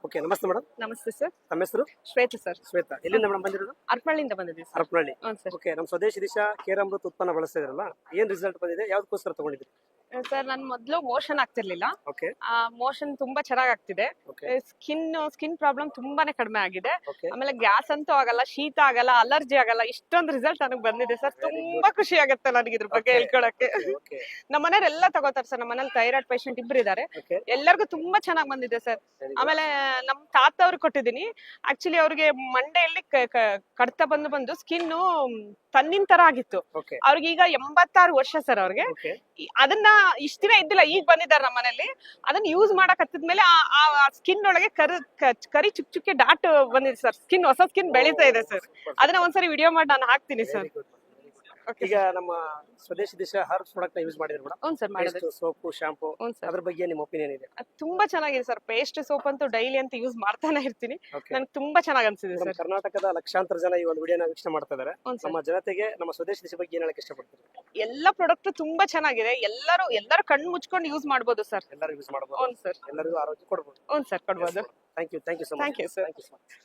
Okay, ನಮಸ್ತೆ madam. ನಮಸ್ತೆ sir. ತಮ್ಮ ಹೆಸರು? ಶ್ವೇತಾ ಸರ್. ಶ್ವೇತಾ. ಎಲ್ಲಿಂದ ಮೇಡಮ್ ಬಂದಿರೋದು? ಹರಪನಹಳ್ಳಿಯಿಂದ ಬಂದಿದ್ದೀವಿ ಸರ್. ಹರಪನಹಳ್ಳಿ. ಹ್ಞೂ ಸರ್. ಓಕೆ, ನಮ್ಮ ಸ್ವದೇಶಿ ದಿಶಾ ಕೇರಾಮೃತ ಉತ್ಪನ್ನ ಬಳಸ್ತಾ ಇದ್ರಲ್ಲ, ಏನ್ ರಿಸಲ್ಟ್ ಬಂದಿದೆ? ಯಾವ್ದಕ್ಕೋಸ್ಕರ ತಗೊಂಡಿದ್ರಿ? ಸರ್ ನಾನು ಮೊದಲು ಮೋಷನ್ ಆಗ್ತಿರ್ಲಿಲ್ಲ. ಓಕೆ ಮೋಷನ್ ತುಂಬಾ ಚೆನ್ನಾಗ್ ಆಗ್ತಿದೆ. ಓಕೆ ಸ್ಕಿನ್ ಪ್ರಾಬ್ಲಮ್ ತುಂಬಾನೇ ಕಡಿಮೆ ಆಗಿದೆ. ಓಕೆ ಆಮೇಲೆ ಗ್ಯಾಸ್ ಅಂತೂ ಆಗಲ್ಲ, ಶೀತ ಆಗಲ್ಲ, ಅಲರ್ಜಿ ಆಗಲ್ಲ. ಇಷ್ಟೊಂದು ರಿಸಲ್ಟ್ ನನಗೆ ಬಂದಿದೆ ಸರ್. ತುಂಬಾ ಖುಷಿ ಆಗುತ್ತೆ ನನಗೆ ಇದ್ರ ಬಗ್ಗೆ ಹೇಳ್ಕೊಳಕ್ಕೆ. ಓಕೆ ನಮ್ಮ ಮನೇಲಿ ಎಲ್ಲ ತಗೋತಾರೆ ಸರ್. ನಮ್ಮ ಮನೇಲಿ ಥೈರಾಯ್ಡ್ ಪೇಷಂಟ್ ಇಬ್ರು ಇದಾರೆ. ಓಕೆ ಎಲ್ಲರಿಗೂ ತುಂಬಾ ಚೆನ್ನಾಗ್ ಬಂದಿದೆ ಸರ್. ಆಮೇಲೆ ನಮ್ ತಾತ ಅವ್ರಿಗೆ ಕೊಟ್ಟಿದ್ದೀನಿ. ಆಕ್ಚುಲಿ ಅವ್ರಿಗೆ ಮಂಡೆಯಲ್ಲಿ ಕಡ್ತ ಬಂದು ಸ್ಕಿನ್ ತನ್ನಿನ ತರ ಆಗಿತ್ತು. ಓಕೆ ಅವ್ರಿಗೆ ಈಗ 86 ವರ್ಷ ಸರ್ ಅವ್ರಿಗೆ. ಓಕೆ ಅದನ್ನ ಇಷ್ಟ ದಿನ ಇದ್ದಿಲ್ಲ, ಈಗ ಬಂದಿದ್ದಾರೆ ನಮ್ಮ ಮನೇಲಿ. ಅದನ್ನ ಯೂಸ್ ಮಾಡಕ್ ಹತ್ತಿದ್ಮೇಲೆ ಆ ಸ್ಕಿನ್ ಒಳಗೆ ಕರಿ ಚುಕ್ ಚುಕ್ಕೆ ಡಾಟ್ ಬಂದಿದೆ ಸರ್. ಹೊಸ ಸ್ಕಿನ್ ಬೆಳೀತಾ ಇದೆ ಸರ್. ಅದನ್ನ ಒಂದ್ಸರಿ ವಿಡಿಯೋ ಮಾಡಿ ನಾನು ಹಾಕ್ತೀನಿ ಸರ್. ಈಗ ನಮ್ಮ ಸ್ವದೇಶಿ ದಿಶಾ ಹರ್ಬ್ಸ್ ಪ್ರಾಡಕ್ಟ್ ಯೂಸ್ ಮಾಡಿದ್ರೆ ಮೇಡಮ್, ಹ್ಞೂ ಸರ್ ಮಾಡಿದ್ರೆ. ಸೋಪು, ಶಾಂಪೂ, ಹ್ಞೂ ಸರ್. ಅದ್ರ ಬಗ್ಗೆ ನಿಮ್ಮ ಒಪಿನಿಯನ್ ಇದೆ? ಅದು ತುಂಬಾ ಚೆನ್ನಾಗಿದೆ ಸರ್. ಪೇಸ್ಟ್ ಸೋಪ್ ಅಂತೂ ಡೈಲಿ ಅಂತ ಯೂಸ್ ಮಾಡ್ತಾನೆ ಇರ್ತೀನಿ. ಓಕೆ ನನ್ಗೆ ತುಂಬಾ ಚೆನ್ನಾಗ್ ಅನ್ಸಿದೆ ಸರ್. ಕರ್ನಾಟಕದ ಲಕ್ಷಾಂತರ ಜನ ಈ ಒಂದು ವಿಡಿಯೋನ ವೀಕ್ಷಣೆ ಮಾಡ್ತಾ ಇದ್ದಾರೆ. ಹ್ಞೂ ಸರ್. ನಮ್ಮ ಜನತೆಗೆ ನಮ್ಮ ಸ್ವದೇಶಿ ದಿಶೆ ಬಗ್ಗೆ ಏನ್ ಹೇಳಕ್ ಇಷ್ಟಪಡ್ತೀರಿ? ಎಲ್ಲ ಪ್ರಾಡಕ್ಟ್ ತುಂಬಾ ಚೆನ್ನಾಗಿದೆ. ಎಲ್ಲರೂ ಕಣ್ಣು ಮುಚ್ಕೊಂಡು ಯೂಸ್ ಮಾಡ್ಬೋದು ಸರ್. ಎಲ್ಲರೂ ಯೂಸ್ ಮಾಡಬಹುದು, ಹ್ಞೂ ಸರ್. ಎಲ್ಲರಿಗೂ ಆರೋಗ್ಯ ಕೊಡಬಹುದು. ಹ್ಞೂ ಸರ್, ಕೊಡ್ಬೋದು. Thank you so much. Thank you sir. Thank you so much.